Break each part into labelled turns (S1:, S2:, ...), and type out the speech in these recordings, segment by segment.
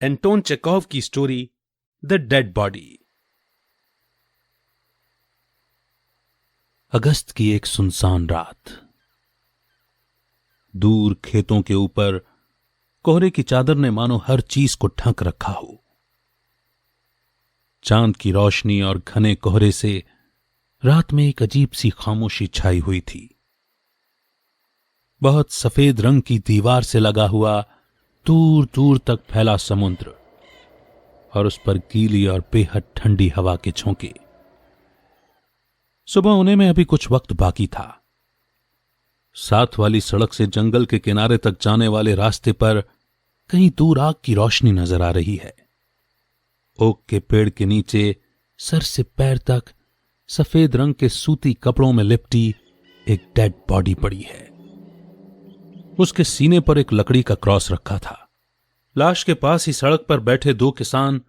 S1: Anton Chekhov की story the dead body. अगस्त की एक सुनसान रात। दूर खेतों के ऊपर कोहरे की चादर ने मानो हर चीज को ढक रखा हो। चांद की रोशनी और घने कोहरे से रात में एक अजीब सी खामोशी छाई हुई थी। बहुत सफेद रंग की दीवार से लगा हुआ दूर दूर तक फैला समुद्र और उस पर गीली और बेहद ठंडी हवा के झोंके। सुबह होने में अभी कुछ वक्त बाकी था। साथ वाली सड़क से जंगल के किनारे तक जाने वाले रास्ते पर कहीं दूर आग की रोशनी नजर आ रही है। ओक के पेड़ के नीचे सर से पैर तक सफेद रंग के सूती कपड़ों में लिपटी एक डेड बॉडी पड़ी है। उसके सीने पर एक लकड़ी का क्रॉस रखा था। लाश के पास ही सड़क पर बैठे दो किसान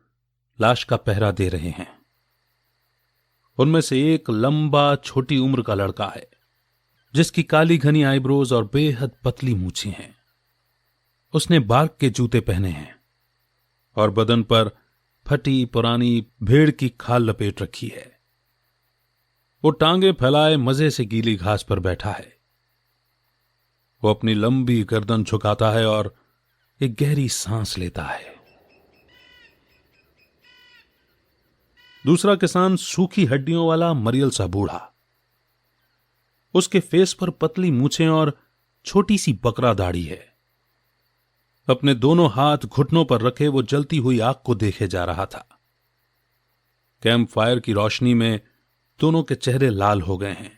S1: लाश का पहरा दे रहे हैं। उनमें से एक लंबा छोटी उम्र का लड़का है जिसकी काली घनी आईब्रोज और बेहद पतली मूछें हैं। उसने बार्क के जूते पहने हैं और बदन पर फटी पुरानी भेड़ की खाल लपेट रखी है। वो टांगे फैलाए मजे से गीली घास पर बैठा है। वो अपनी लंबी गर्दन झुकाता है और एक गहरी सांस लेता है। दूसरा किसान सूखी हड्डियों वाला मरियल सा बूढ़ा। उसके फेस पर पतली मूछें और छोटी सी बकरा दाढ़ी है। अपने दोनों हाथ घुटनों पर रखे वो जलती हुई आग को देखे जा रहा था। कैंप फायर की रोशनी में दोनों के चेहरे लाल हो गए हैं।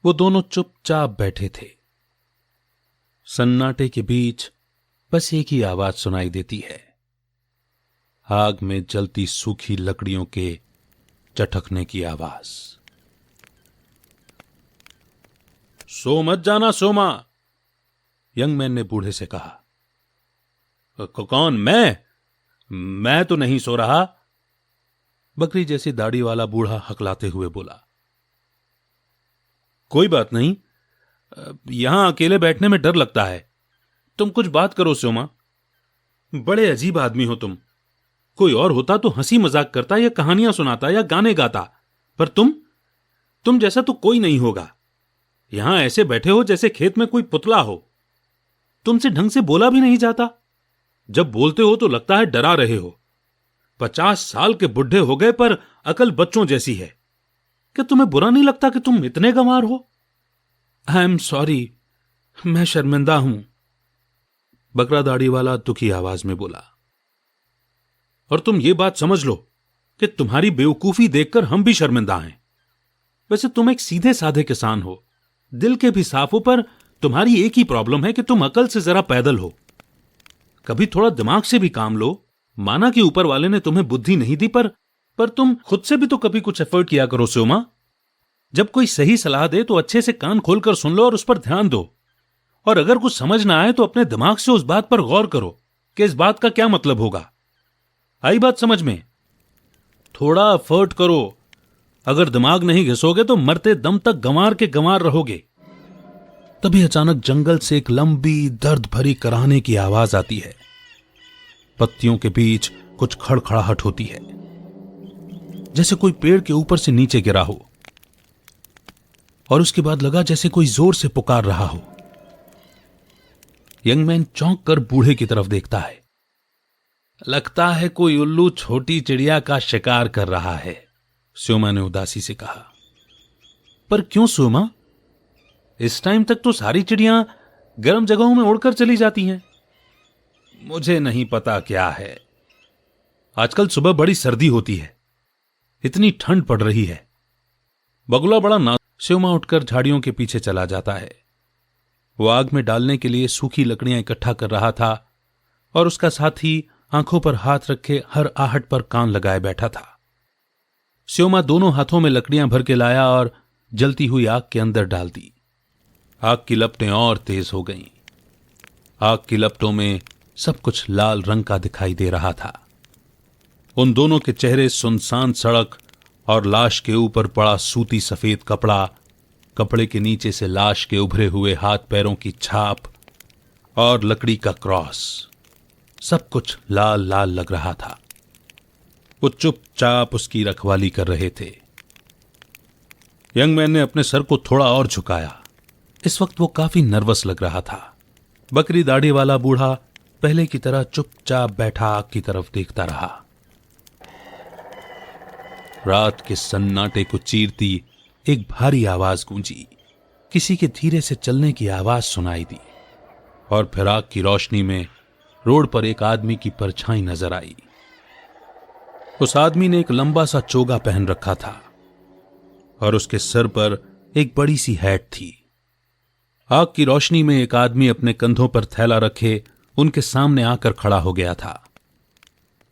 S1: वो दोनों चुपचाप बैठे थे। सन्नाटे के बीच बस एक ही आवाज सुनाई देती है, आग में जलती सूखी लकड़ियों के चटकने की आवाज। सो मत जाना सोमा, यंग मैन ने बूढ़े से कहा। कौन? मैं तो नहीं सो रहा, बकरी जैसी दाढ़ी वाला बूढ़ा हकलाते हुए बोला। कोई बात नहीं, यहां अकेले बैठने में डर लगता है। तुम कुछ बात करो सोमा, बड़े अजीब आदमी हो तुम। कोई और होता तो हंसी मजाक करता या कहानियां सुनाता या गाने गाता, पर तुम जैसा तो कोई नहीं होगा। यहां ऐसे बैठे हो जैसे खेत में कोई पुतला हो। तुमसे ढंग से बोला भी नहीं जाता। जब बोलते हो तो लगता है डरा रहे हो। 50 साल के बुढ़े हो गए पर अकल बच्चों जैसी है। क्या तुम्हें बुरा नहीं लगता कि तुम इतने गंवार हो? आई एम सॉरी, मैं शर्मिंदा हूं, बकरा दाढ़ी वाला दुखी आवाज में बोला। और तुम ये बात समझ लो कि तुम्हारी बेवकूफी देखकर हम भी शर्मिंदा हैं। वैसे तुम एक सीधे साधे किसान हो, दिल के भी साफ हो, पर तुम्हारी एक ही प्रॉब्लम है कि तुम अकल से जरा पैदल हो। कभी थोड़ा दिमाग से भी काम लो। माना कि ऊपर वाले ने तुम्हें बुद्धि नहीं दी, पर तुम खुद से भी तो कभी कुछ एफर्ट किया करो सोमा। जब कोई सही सलाह दे तो अच्छे से कान खोलकर सुन लो और उस पर ध्यान दो। और अगर कुछ समझ ना आए तो अपने दिमाग से उस बात पर गौर करो कि इस बात का क्या मतलब होगा। आई बात समझ में? थोड़ा एफर्ट करो। अगर दिमाग नहीं घिसोगे तो मरते दम तक गंवार के गंवार रहोगे। तभी अचानक जंगल से एक लंबी दर्द भरी कराहने की आवाज आती है। पत्तियों के बीच कुछ खड़खड़ाहट होती है, जैसे कोई पेड़ के ऊपर से नीचे गिरा हो। और उसके बाद लगा जैसे कोई जोर से पुकार रहा हो। यंग मैन चौंक कर बूढ़े की तरफ देखता है। लगता है कोई उल्लू छोटी चिड़िया का शिकार कर रहा है, स्योमा ने उदासी से कहा। पर क्यों सोमा? इस टाइम तक तो सारी चिड़ियां गर्म जगहों में उड़कर चली जाती हैं। मुझे नहीं पता क्या है। आजकल सुबह बड़ी सर्दी होती है, इतनी ठंड पड़ रही है। बगुला बड़ा ना। स्योमा उठकर झाड़ियों के पीछे चला जाता है। वो आग में डालने के लिए सूखी लकड़ियां इकट्ठा कर रहा था और उसका साथी आंखों पर हाथ रखे हर आहट पर कान लगाए बैठा था। स्योमा दोनों हाथों में लकड़ियां भर के लाया और जलती हुई आग के अंदर डाल दी। आग की लपटें और तेज हो गईं। आग की लपटों में सब कुछ लाल रंग का दिखाई दे रहा था। उन दोनों के चेहरे सुनसान सड़क और लाश के ऊपर पड़ा सूती सफेद कपड़ा, कपड़े के नीचे से लाश के उभरे हुए हाथ पैरों की छाप और लकड़ी का क्रॉस, सब कुछ लाल लाल लग रहा था। वो चुपचाप उसकी रखवाली कर रहे थे। यंग मैन ने अपने सर को थोड़ा और झुकाया। इस वक्त वो काफी नर्वस लग रहा था। बकरी दाढ़ी वाला बूढ़ा पहले की तरह चुपचाप बैठा आग की तरफ देखता रहा। रात के सन्नाटे को चीरती एक भारी आवाज गूंजी। किसी के धीरे से चलने की आवाज सुनाई दी और फिर आग की रोशनी में रोड पर एक आदमी की परछाई नजर आई। उस आदमी ने एक लंबा सा चोगा पहन रखा था और उसके सर पर एक बड़ी सी हैट थी। आग की रोशनी में एक आदमी अपने कंधों पर थैला रखे उनके सामने आकर खड़ा हो गया था।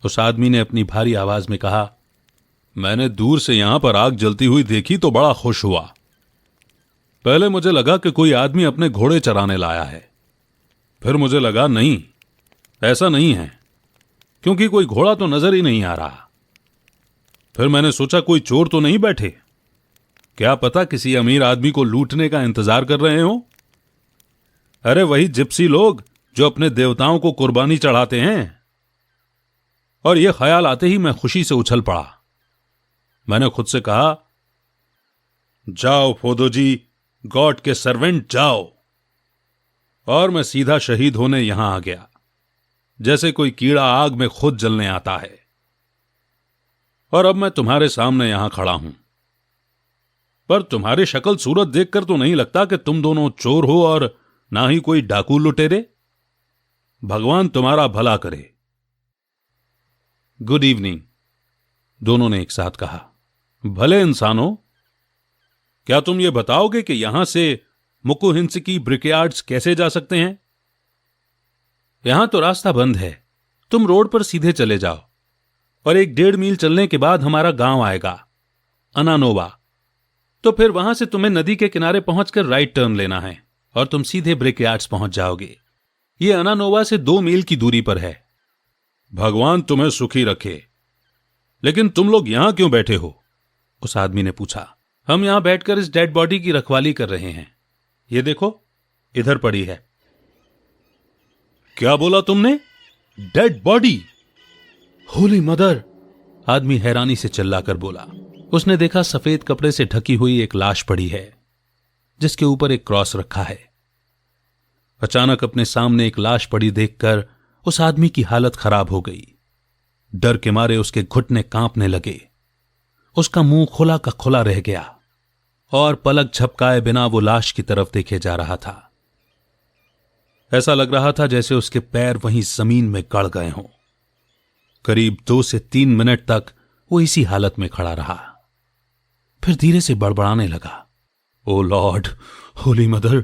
S1: उस आदमी ने अपनी भारी आवाज में कहा, मैंने दूर से यहां पर आग जलती हुई देखी तो बड़ा खुश हुआ। पहले मुझे लगा कि कोई आदमी अपने घोड़े चराने लाया है। फिर मुझे लगा नहीं, ऐसा नहीं है, क्योंकि कोई घोड़ा तो नजर ही नहीं आ रहा। फिर मैंने सोचा कोई चोर तो नहीं बैठे, क्या पता किसी अमीर आदमी को लूटने का इंतजार कर रहे हो। अरे वही जिप्सी लोग जो अपने देवताओं को कुर्बानी चढ़ाते हैं। और यह ख्याल आते ही मैं खुशी से उछल पड़ा। मैंने खुद से कहा, जाओ फोदो जी, गॉड के सर्वेंट जाओ। और मैं सीधा शहीद होने यहां आ गया, जैसे कोई कीड़ा आग में खुद जलने आता है। और अब मैं तुम्हारे सामने यहां खड़ा हूं, पर तुम्हारी शक्ल सूरत देखकर तो नहीं लगता कि तुम दोनों चोर हो और ना ही कोई डाकू लुटेरे। भगवान तुम्हारा भला करे। गुड इवनिंग, दोनों ने एक साथ कहा। भले इंसानों, क्या तुम ये बताओगे कि यहां से मुकुहिंसकी ब्रिकयार्ड्स कैसे जा सकते हैं? यहां तो रास्ता बंद है। तुम रोड पर सीधे चले जाओ और 1.5 मील चलने के बाद हमारा गांव आएगा, अनानोवा। तो फिर वहां से तुम्हें नदी के किनारे पहुंचकर राइट टर्न लेना है और तुम सीधे ब्रिकयार्ड्स पहुंच जाओगे। यह अनानोवा से 2 मील की दूरी पर है। भगवान तुम्हें सुखी रखे। लेकिन तुम लोग यहां क्यों बैठे हो? उस आदमी ने पूछा। हम यहां बैठकर इस डेड बॉडी की रखवाली कर रहे हैं। ये देखो, इधर पड़ी है। क्या बोला तुमने? Dead body? Holy mother! आदमी हैरानी से चिल्लाकर बोला। उसने देखा सफेद कपड़े से ढकी हुई एक लाश पड़ी है, जिसके ऊपर एक क्रॉस रखा है। अचानक अपने सामने एक लाश पड़ी देखकर उस आदमी की हालत खराब हो गई। डर के मारे उसके घुटने कांपने लगे। उसका मुंह खुला का खुला रह गया और पलक झपकाए बिना वो लाश की तरफ देखे जा रहा था। ऐसा लग रहा था जैसे उसके पैर वहीं जमीन में गड़ गए हों। करीब 2 से 3 मिनट तक वो इसी हालत में खड़ा रहा। फिर धीरे से बड़बड़ाने लगा। ओ लॉर्ड, होली मदर,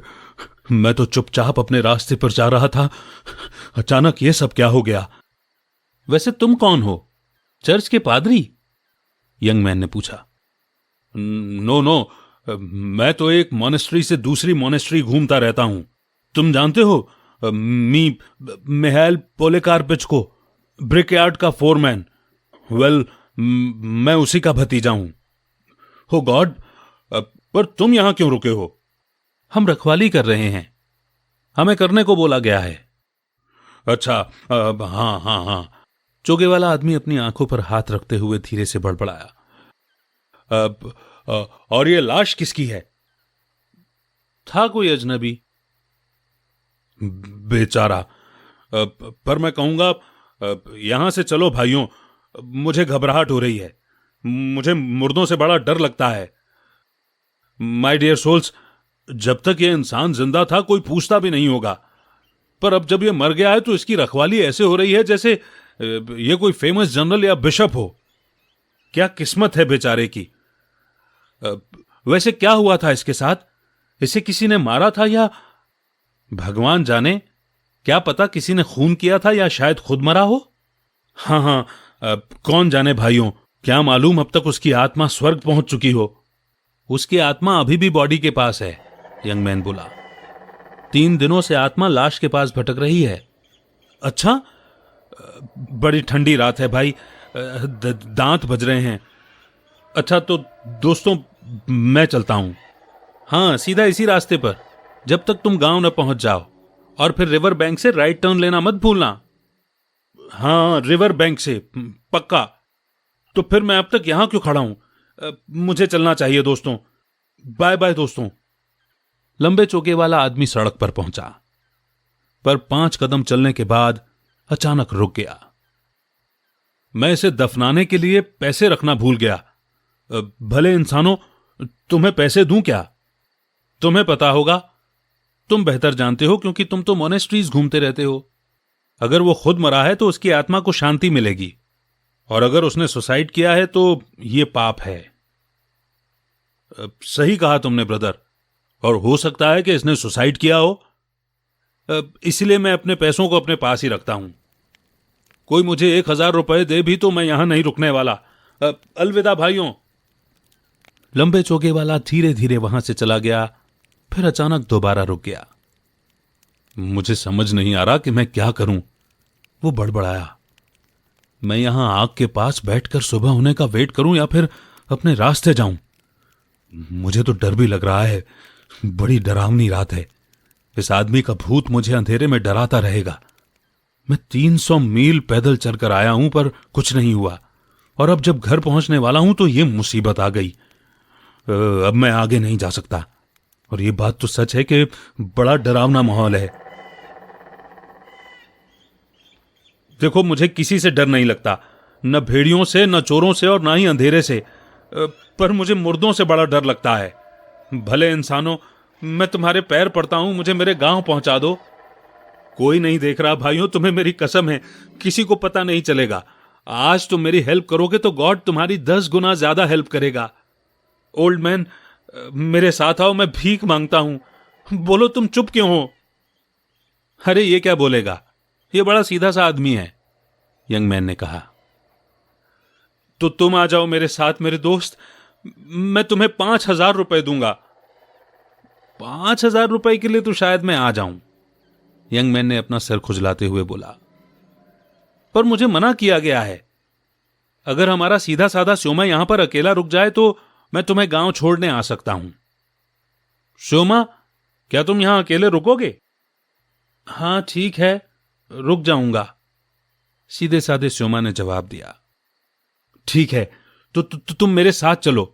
S1: मैं तो चुपचाप अपने रास्ते पर जा रहा था, अचानक ये सब क्या हो गया? वैसे तुम कौन हो? चर्च के पादरी? यंग मैन ने पूछा। नो, मैं तो एक मॉनेस्ट्री से दूसरी मॉनेस्ट्री घूमता रहता हूं। तुम जानते हो मिहाइल पोलेकार्पिच को, ब्रिकयार्ड का फोरमैन। वेल, मैं उसी का भतीजा हूं। हो गॉड, पर तुम यहां क्यों रुके हो? हम रखवाली कर रहे हैं, हमें करने को बोला गया है। अच्छा, हाँ। चोगे वाला आदमी अपनी आंखों पर हाथ रखते हुए धीरे से बड़बड़ाया। और ये लाश किसकी है? था कोई अजनबी। बेचारा। पर मैं कहूंगा, यहां से चलो भाइयों, मुझे घबराहट हो रही है। मुझे मुर्दों से बड़ा डर लगता है। माय डियर सोल्स, जब तक ये इंसान जिंदा था कोई पूछता भी नहीं होगा, पर अब जब ये मर गया है तो इसकी रखवाली ऐसे हो रही है जैसे ये कोई फेमस जनरल या बिशप हो। क्या किस्मत है बेचारे की। वैसे क्या हुआ था इसके साथ? इसे किसी ने मारा था या? भगवान जाने, क्या पता किसी ने खून किया था या शायद खुद मरा हो। हाँ, कौन जाने भाइयों, क्या मालूम अब तक उसकी आत्मा स्वर्ग पहुंच चुकी हो। उसकी आत्मा अभी भी बॉडी के पास है, यंग मैन बोला। 3 दिनों से आत्मा लाश के पास भटक रही है। अच्छा, बड़ी ठंडी रात है भाई, दांत बज रहे हैं। अच्छा तो दोस्तों, मैं चलता हूं। हाँ, सीधा इसी रास्ते पर, जब तक तुम गांव न पहुंच जाओ, और फिर रिवर बैंक से राइट टर्न लेना मत भूलना। हाँ, रिवर बैंक से पक्का। तो फिर मैं अब तक यहां क्यों खड़ा हूं? मुझे चलना चाहिए दोस्तों। बाय बाय दोस्तों। लंबे चोगे वाला आदमी सड़क पर पहुंचा, पर 5 कदम चलने के बाद अचानक रुक गया। मैं इसे दफनाने के लिए पैसे रखना भूल गया। भले इंसानों, तुम्हें पैसे दूं क्या? तुम्हें पता होगा, तुम बेहतर जानते हो क्योंकि तुम तो मोनेस्ट्रीज घूमते रहते हो। अगर वो खुद मरा है तो उसकी आत्मा को शांति मिलेगी, और अगर उसने सुसाइड किया है तो ये पाप है। सही कहा तुमने ब्रदर, और हो सकता है कि इसने सुसाइड किया हो। इसलिए मैं अपने पैसों को अपने पास ही रखता हूं। कोई मुझे 1000 रुपए दे भी तो मैं यहां नहीं रुकने वाला। अलविदा भाइयों। लंबे चोगे वाला धीरे धीरे वहां से चला गया, फिर अचानक दोबारा रुक गया। मुझे समझ नहीं आ रहा कि मैं क्या करूं, वो बड़बड़ाया। मैं यहां आग के पास बैठकर सुबह होने का वेट करूं या फिर अपने रास्ते जाऊं? मुझे तो डर भी लग रहा है। बड़ी डरावनी रात है। इस आदमी का भूत मुझे अंधेरे में डराता रहेगा। मैं 300 मील पैदल चलकर आया हूं पर कुछ नहीं हुआ, और अब जब घर पहुंचने वाला हूं तो यह मुसीबत आ गई। अब मैं आगे नहीं जा सकता। और यह बात तो सच है कि बड़ा डरावना माहौल है। देखो, मुझे किसी से डर नहीं लगता, न भेड़ियों से, न चोरों से, और न ही अंधेरे से। पर मुझे मुर्दों से बड़ा डर लगता है। भले इंसानों, मैं तुम्हारे पैर पड़ता हूं, मुझे मेरे गांव पहुंचा दो। कोई नहीं देख रहा भाइयों, तुम्हें मेरी कसम है, किसी को पता नहीं चलेगा। आज तुम मेरी हेल्प करोगे तो गॉड तुम्हारी 10 गुना ज्यादा हेल्प करेगा। ओल्ड मैन, मेरे साथ आओ, मैं भीख मांगता हूं। बोलो, तुम चुप क्यों हो? अरे ये क्या बोलेगा, ये बड़ा सीधा सा आदमी है, यंग मैन ने कहा। तो तुम आ जाओ मेरे साथ मेरे दोस्त, मैं तुम्हें 5000 रुपए दूंगा। 5000 रुपए के लिए तो शायद मैं आ जाऊं, यंग मैन ने अपना सर खुजलाते हुए बोला। पर मुझे मना किया गया है। अगर हमारा सीधा साधा श्योमा यहां पर अकेला रुक जाए तो मैं तुम्हें गांव छोड़ने आ सकता हूं। श्योमा, क्या तुम यहां अकेले रुकोगे? हां ठीक है, रुक जाऊंगा, सीधे साधे श्योमा ने जवाब दिया। ठीक है, तो तुम मेरे साथ चलो,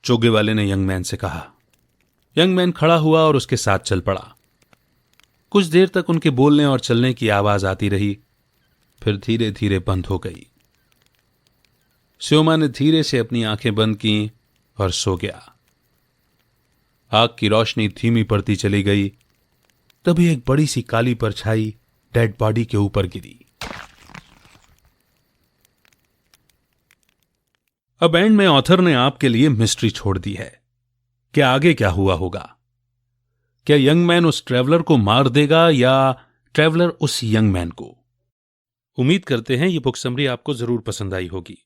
S1: चोगे वाले ने यंग मैन से कहा। यंग मैन खड़ा हुआ और उसके साथ चल पड़ा। कुछ देर तक उनके बोलने और चलने की आवाज आती रही, फिर धीरे धीरे बंद हो गई। श्योमा ने धीरे से अपनी आंखें बंद की और सो गया। आग की रोशनी धीमी पड़ती चली गई। तभी एक बड़ी सी काली परछाई डेड बॉडी के ऊपर गिरी। अब एंड में ऑथर ने आपके लिए मिस्ट्री छोड़ दी है कि आगे क्या हुआ होगा। क्या यंग मैन उस ट्रैवलर को मार देगा या ट्रैवलर उस यंग मैन को? उम्मीद करते हैं ये बुक समरी आपको जरूर पसंद आई होगी,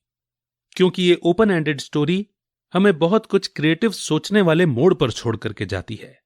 S1: क्योंकि ये ओपन एंडेड स्टोरी हमें बहुत कुछ क्रिएटिव सोचने वाले मोड़ पर छोड़ करके जाती है।